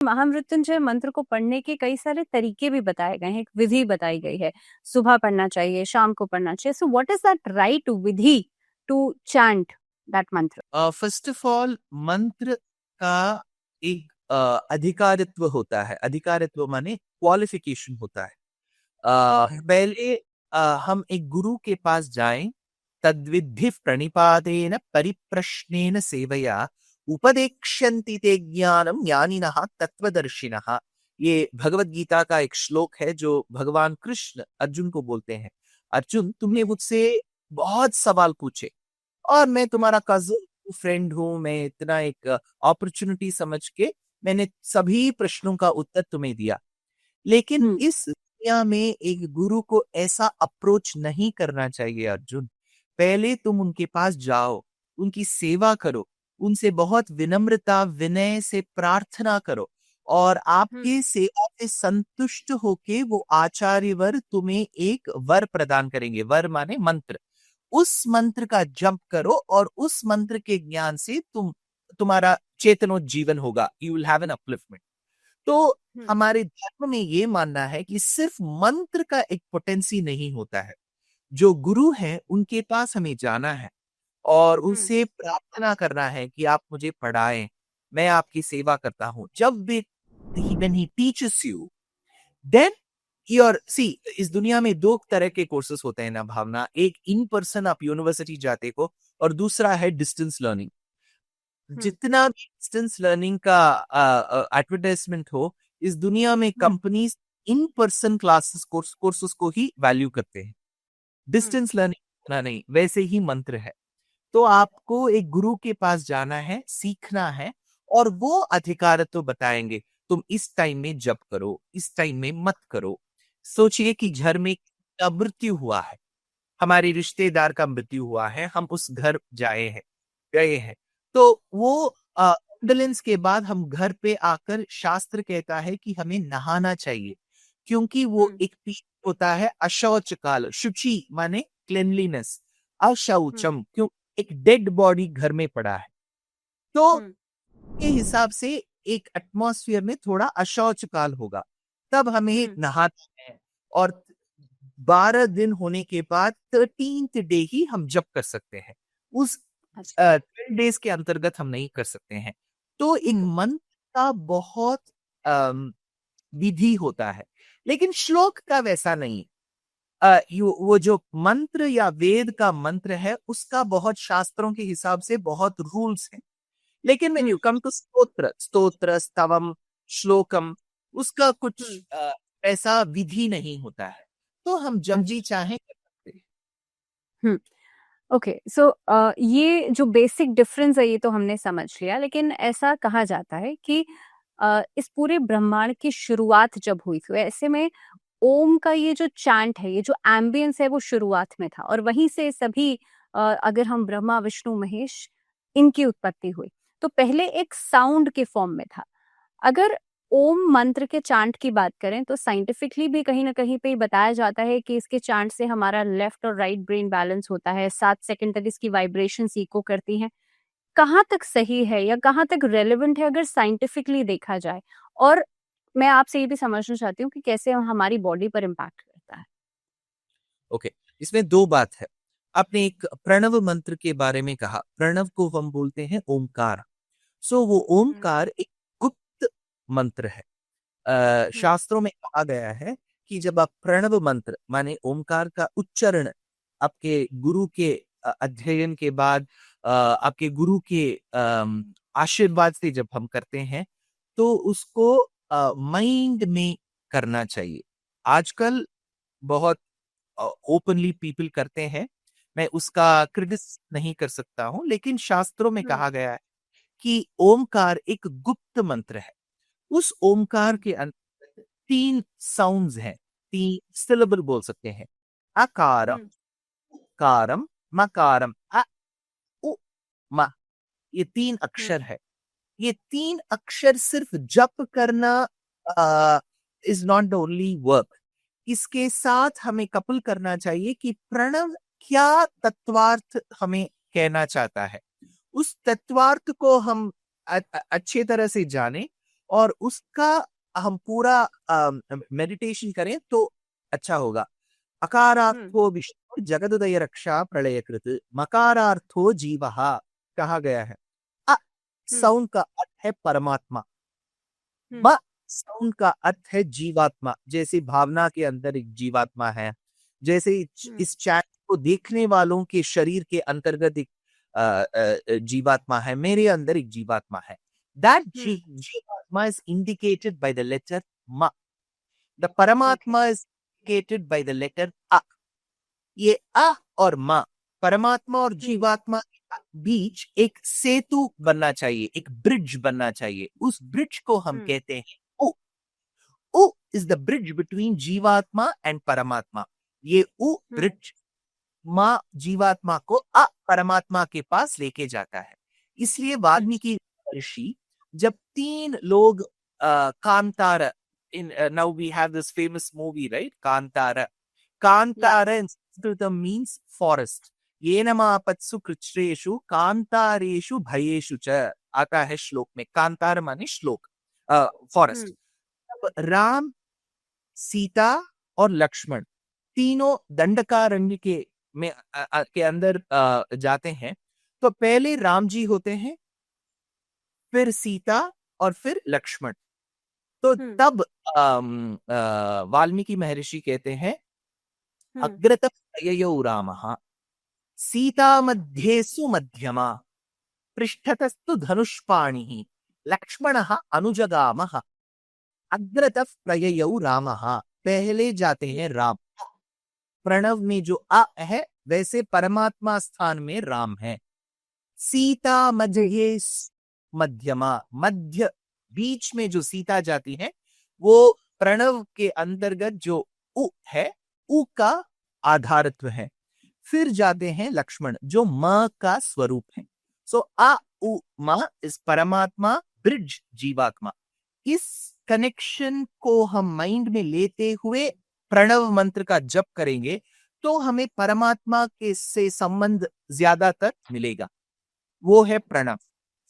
महामृत्युंजय मंत्र को पढ़ने के कई सारे तरीके भी बताए गए हैं, एक विधि बताई गई है। सुबह पढ़ना चाहिए, शाम को पढ़ना चाहिए। So what is that right विधि to chant that mantra? First of all, मंत्र का एक अधिकारित्व होता है। अधिकारित्व माने क्वालिफिकेशन होता है। पहले हम एक गुरु के पास जाएं। तद्विद्धि प्रणिपातेन परिप्रश्नेन सेवया उपदेक्ष्यन्ति ते ज्ञानम ज्ञानिनः तत्वदर्शिनः। ये भगवत गीता का एक श्लोक है जो भगवान कृष्ण अर्जुन को बोलते हैं। अर्जुन, तुमने मुझसे बहुत सवाल पूछे और मैं तुम्हारा कजिन फ्रेंड हूं। मैं इतना एक अपॉर्चुनिटी समझ के मैंने सभी प्रश्नों का उत्तर तुम्हें दिया। लेकिन इस दुनिया में एक गुरु को ऐसा अप्रोच नहीं करना चाहिए अर्जुन। पहले तुम उनके पास जाओ, उनकी सेवा करो, उनसे बहुत विनम्रता विनय से प्रार्थना करो और आपके सेवा से संतुष्ट होके वो आचार्यवर तुम्हें एक वर प्रदान करेंगे। वर माने मंत्र। उस मंत्र का जप करो और उस मंत्र के ज्ञान से तुम्हारा चेतनोज्जीवन होगा। You will have an upliftment. तो हमारे धर्म में ये मानना है कि सिर्फ मंत्र का एक पोटेंसी नहीं होता है। जो गुरु है उनके पास हमें जाना है और उनसे प्रार्थना करना है कि आप मुझे पढ़ाएं, मैं आपकी सेवा करता हूं। जब भी when he teaches you, then इस दुनिया में दो तरह के कोर्सेस होते हैं ना भावना। एक इन पर्सन आप यूनिवर्सिटी जाते हो और दूसरा है डिस्टेंस लर्निंग। जितना भी डिस्टेंस लर्निंग का एडवर्टाइजमेंट हो, इस दुनिया में companies in person classes courses को ही वैल्यू करते हैं। डिस्टेंस लर्निंग इतना नहीं। वैसे ही मंत्र है। तो आपको एक गुरु के पास जाना है, सीखना है और वो अधिकार तो बताएंगे। तुम इस टाइम में जप करो, इस टाइम में मत करो। सोचिए कि घर में मृत्यु हुआ है, हमारे रिश्तेदार का मृत्यु हुआ है, हम उस घर गए हैं। तो वो एम्बुलेंस के बाद हम घर पे आकर शास्त्र कहता है कि हमें नहाना चाहिए, क्योंकि वो एक पीरियड होता है अशौच काल। शुचि माने क्लेनलीनेस, अशौचम क्यों, एक डेड बॉडी घर में पड़ा है। तो के हिसाब से एक एटमॉस्फेयर में थोड़ा अशौच काल होगा, तब हमें नहाना है। और 12 दिन होने के बाद 13th डे ही हम जप कर सकते हैं। उस 12 डेज के अंतर्गत हम नहीं कर सकते हैं। तो एक मंत्र का बहुत विधि होता है, लेकिन श्लोक का वैसा नहीं। वो जो मंत्र या वेद का मंत्र है उसका बहुत शास्त्रों के हिसाब से बहुत रूल्स हैं। लेकिन व्हेन यू कम टू स्तोत्र स्तवम श्लोकम, उसका कुछ ऐसा विधि नहीं होता है। तो हम जब जी चाहें कर सकते हैं। ओके, सो ये जो बेसिक डिफरेंस है ये तो हमने समझ लिया, लेकिन ऐसा कहा जाता है कि इस पूरे ब्रह्मांड की शुरुआत जब हुई थी, ऐसे में ओम का ये जो चैंट है, ये जो एम्बियंस है वो शुरुआत में था और वहीं से सभी अगर हम ब्रह्मा विष्णु महेश इनकी उत्पत्ति हुई, तो पहले एक साउंड के फॉर्म में था। अगर ओम मंत्र के चांट की बात करें तो साइंटिफिकली भी कहीं ना कहीं पे बताया जाता है कि इसके चांट से हमारा लेफ्ट और राइट ब्रेन बैलेंस होता है, 7 सेकंड तक इसकी वाइब्रेशन इको करती हैं। कहाँ तक सही है या कहाँ तक रेलेवेंट है अगर साइंटिफिकली देखा जाए? और मैं आपसे ये भी समझना चाहती हूँ कि कैसे हमारी बॉडी पर इम्पैक्ट करता है। ओके, इसमें दो बात है। आपने एक प्रणव मंत्र के बारे में कहा। प्रणव को हम बोलते हैं ओमकार। सो वो ओमकार एक गुप्त मंत्र है। शास्त्रों में कहा गया है कि जब आप प्रणव मंत्र माने ओमकार का उच्चारण आपके गुरु के अध्ययन के बाद आपके गुरु के आशीर्वाद से जब हम करते हैं तो उसको माइंड में करना चाहिए। आजकल बहुत ओपनली पीपल करते हैं, मैं उसका क्रिटिस नहीं कर सकता हूं, लेकिन शास्त्रों में कहा गया है कि ओमकार एक गुप्त मंत्र है। उस ओमकार के अंदर 3 साउंड्स हैं, 3 सिलेबल बोल सकते हैं। अकारम, कारम, मकारम, अ उ म। ये 3 अक्षर है। ये 3 अक्षर सिर्फ जप करना is not the only work. इसके साथ हमें कपल करना चाहिए कि प्रणव क्या तत्वार्थ हमें कहना चाहता है। उस तत्वार्थ को हम अच्छे तरह से जाने और उसका हम पूरा मेडिटेशन करें तो अच्छा होगा। अकारार्थो विष्णु जगदुदय रक्षा प्रलयकृत, मकारार्थो जीवः कहा गया है। अ साउंड का अर्थ है परमात्मा, म साउंड का अर्थ है जीवात्मा। जैसे भावना के अंदर एक जीवात्मा है, जैसे इस चैट को देखने वालों के शरीर के अंतर्गत एक जीवात्मा है, मेरे अंदर एक जीवात्मा है। That जीवात्मा is indicated by the letter ma. The Paramatma is indicated by the letter a. ये अ और मा, परमात्मा और जीवात्मा के बीच एक सेतु बनना चाहिए, एक ब्रिज बनना चाहिए। उस ब्रिज को हम कहते हैं उ। उ इज द ब्रिज बिटवीन जीवात्मा एंड परमात्मा। ये उ ब्रिज माँ जीवात्मा को अ परमात्मा के पास लेके जाता है। इसलिए वाल्मीकि ऋषि जब 3 लोग Kantara, in now we have this famous movie, right? Kantara in Sanskrit means forest. येनमापत्सु कृच्छ्रेषु कांतारेषु भयेषु च आता है श्लोक में। कांतार माने श्लोक, फॉरेस्ट। राम, सीता और लक्ष्मण तीनों दंडकारण्य के अंदर जाते हैं। तो पहले राम जी होते हैं, फिर सीता और फिर लक्ष्मण। तो तब वाल्मीकि महर्षि कहते हैं अग्रत प्रययौ रामः सीता मध्येसु मध्यमा पृष्ठतस्तु धनुष्पाणिः लक्ष्मणः अनुजगामः। अग्रत प्रययौ रामः, पहले जाते हैं राम। प्रणव में जो अ है वैसे परमात्मा स्थान में राम है। सीता मध्य मध्यमा, मध्य बीच में जो सीता जाती है वो प्रणव के अंतर्गत जो उ है, उ का आधारत्व है। फिर जाते हैं लक्ष्मण जो म का स्वरूप है। सो आ उ म इस परमात्मा, ब्रिज जीवात्मा। इस कनेक्शन को हम माइंड में लेते हुए प्रणव मंत्र का जप करेंगे तो हमें परमात्मा के से संबंध ज्यादातर मिलेगा। वो है प्रणव।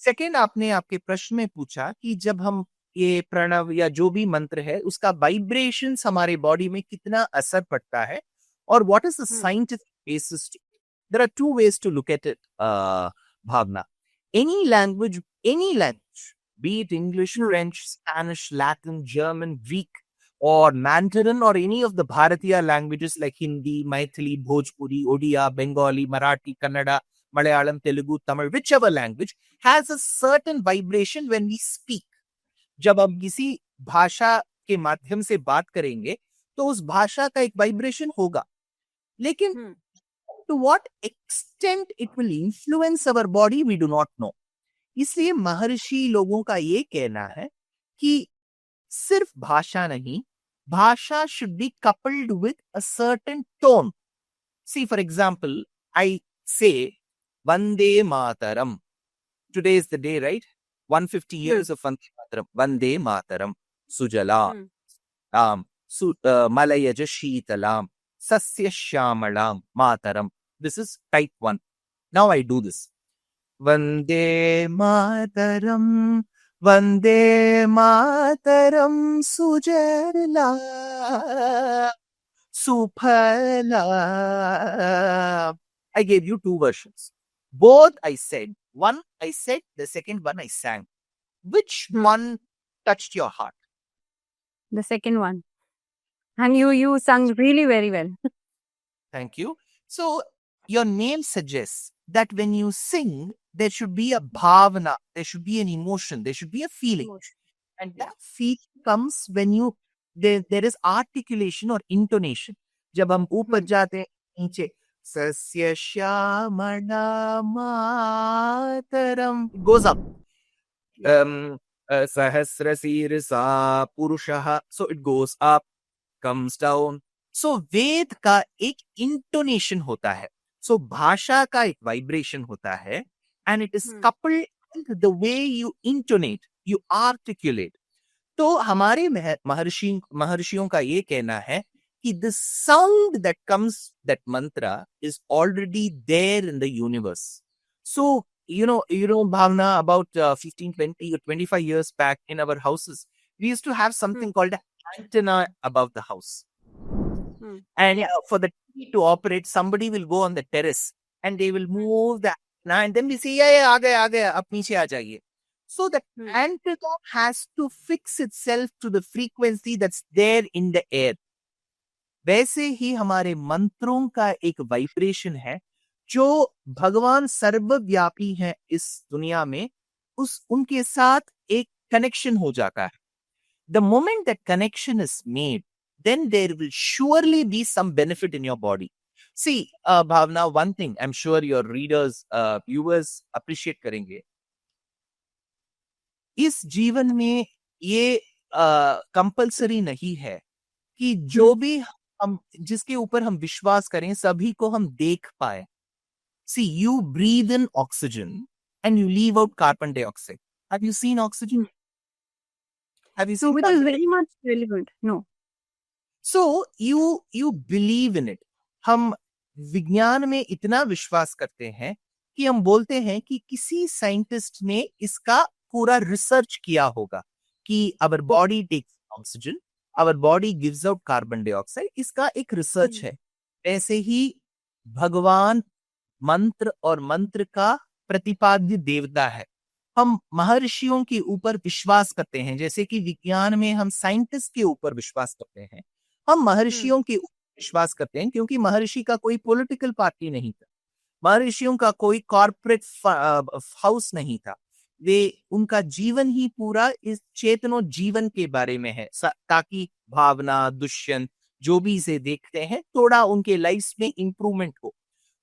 सेकेंड, आपने आपके प्रश्न में पूछा कि जब हम ये प्रणव या जो भी मंत्र है उसका वाइब्रेशंस हमारे बॉडी में कितना असर पड़ता है और what is the scientific basis. There are two ways to look at it bhavana. Any language, be it English, French, Spanish, Latin, German, Greek, or Mandarin, or any of the Bharatiya languages like Hindi, Maithili, Bhojpuri, Odia, Bengali, Marathi, Kannada, Malayalam, Telugu, Tamil, whichever language has a certain vibration when we speak. जब हम किसी भाषा के माध्यम से बात करेंगे तो उस भाषा का एक वाइब्रेशन होगा, लेकिन to what extent it will influence our body we do not know. इसलिए महर्षि लोगों का ये कहना है कि सिर्फ भाषा नहीं, भाषा should be coupled with a certain tone. See, for example, I say Vande Mataram. Today is the day, right? 150 years of Vande Mataram. Vande Mataram. Sujala. Malayaja Sheetalam. Sasya Shamalam Mataram. This is type 1. Now I do this. Vande Mataram, Vande Mataram, Sujala, Suphala. I gave you 2 versions. Both I said. One I said, the second one I sang. Which one touched your heart? The second one. And you sung really very well. Thank you. So your name suggests that when you sing, there should be a bhavana, there should be an emotion, there should be a feeling. And that feeling comes when you, there is articulation or intonation. जब हम ऊपर जाते हैं नीचे सस्य श्यामला मातरम, goes up. सहस्र शीर्षा पुरुषः, so it goes up, comes down. So वेद का एक intonation होता है. So भाषा का एक vibration होता है, and it is coupled with the way you intonate, you articulate. तो हमारे महर्षियों का ये कहना है कि the sound that comes, that mantra is already there in the universe. So Bhavna, about 15, 20 or 25 years back in our houses, we used to have something called an antenna above the house. And for the TV to operate, somebody will go on the terrace and they will move the antenna, and then we say, yeah, aa gaya, ab niche aa jaiye. So the antenna has to fix itself to the frequency that's there in the air. वैसे ही हमारे मंत्रों का एक vibration है जो भगवान सर्वव्यापी हैं इस दुनिया में, उनके साथ एक कनेक्शन हो जाता है. The moment that connection is made, then there will surely be some benefit in your body. See, Bhavna, one thing I'm sure your readers, viewers appreciate करेंगे. इस जीवन में ये कंपलसरी नहीं है कि जो भी हम जिसके ऊपर हम विश्वास करें सभी को हम देख पाए. See, you breathe in oxygen and you leave out carbon dioxide. Have you seen oxygen? Have you seen? So it is very much relevant. No. So you believe in it. हम विज्ञान में इतना विश्वास करते हैं कि हम बोलते हैं कि किसी साइंटिस्ट ने इसका पूरा रिसर्च किया होगा कि our body takes oxygen, our body gives out carbon dioxide. इसका एक रिसर्च है. ऐसे ही भगवान मंत्र और मंत्र का प्रतिपाद्य देवता है. हम महर्षियों के ऊपर विश्वास करते हैं, जैसे कि विज्ञान में हम साइंटिस्ट के ऊपर विश्वास करते हैं. हम महर्षियों के ऊपर विश्वास करते हैं क्योंकि महर्षि का कोई पॉलिटिकल पार्टी नहीं था, महर्षियों का कोई कॉर्पोरेट हाउस नहीं था. वे उनका जीवन ही पूरा इस चेतनो जीवन के बारे में है, ताकि भावना, दुष्यंत जो भी इसे देखते हैं थोड़ा उनके लाइफ में इंप्रूवमेंट हो.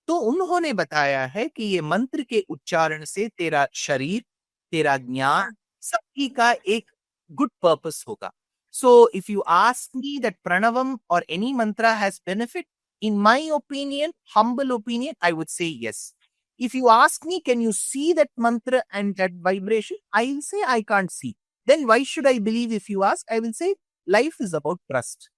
तो उन्होंने बताया है कि ये मंत्र के उच्चारण से तेरा शरीर, तेरा ज्ञान, सबकी का एक गुड पर्पस होगा. So if you ask me that pranavam or any mantra has benefit, in my opinion, humble opinion, I would say yes. If you ask me, can you see that mantra and that vibration? I will say I can't see. Then why should I believe? If you ask, I will say life is about trust.